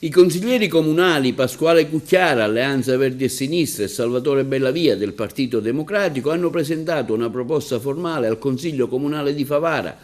I consiglieri comunali Pasquale Cucchiara, Alleanza Verdi e Sinistra, e Salvatore Bellavia del Partito Democratico hanno presentato una proposta formale al Consiglio Comunale di Favara,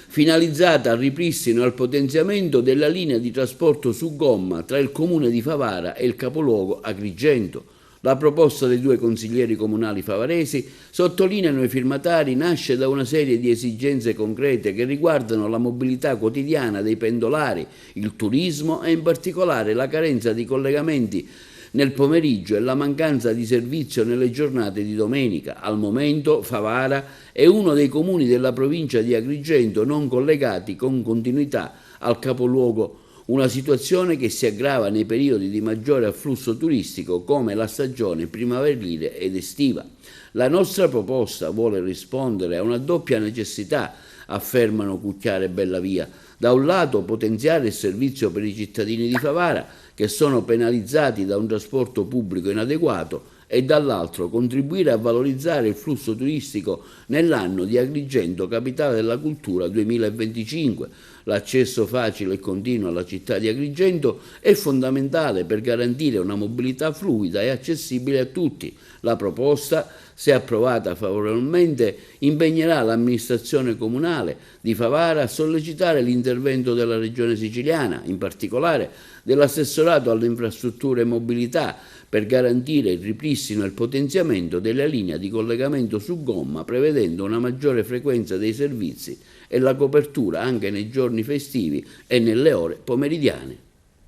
finalizzata al ripristino e al potenziamento della linea di trasporto su gomma tra il comune di Favara e il capoluogo Agrigento. La proposta dei due consiglieri comunali favaresi, sottolineano i firmatari, nasce da una serie di esigenze concrete che riguardano la mobilità quotidiana dei pendolari, il turismo e in particolare la carenza di collegamenti nel pomeriggio e la mancanza di servizio nelle giornate di domenica. Al momento Favara è uno dei comuni della provincia di Agrigento non collegati con continuità al capoluogo, una situazione che si aggrava nei periodi di maggiore afflusso turistico come la stagione primaverile ed estiva. La nostra proposta vuole rispondere a una doppia necessità, affermano Cucchiara e Bellavia. Da un lato potenziare il servizio per i cittadini di Favara, che sono penalizzati da un trasporto pubblico inadeguato, e dall'altro contribuire a valorizzare il flusso turistico nell'anno di Agrigento Capitale della Cultura 2025. L'accesso facile e continuo alla città di Agrigento è fondamentale per garantire una mobilità fluida e accessibile a tutti. La proposta, se approvata favorevolmente, impegnerà l'amministrazione comunale di Favara a sollecitare l'intervento della Regione Siciliana, in particolare dell'assessorato alle infrastrutture e mobilità, per garantire il ripristino e il potenziamento della linea di collegamento su gomma, prevedendo una maggiore frequenza dei servizi e la copertura anche nei giorni festivi e nelle ore pomeridiane.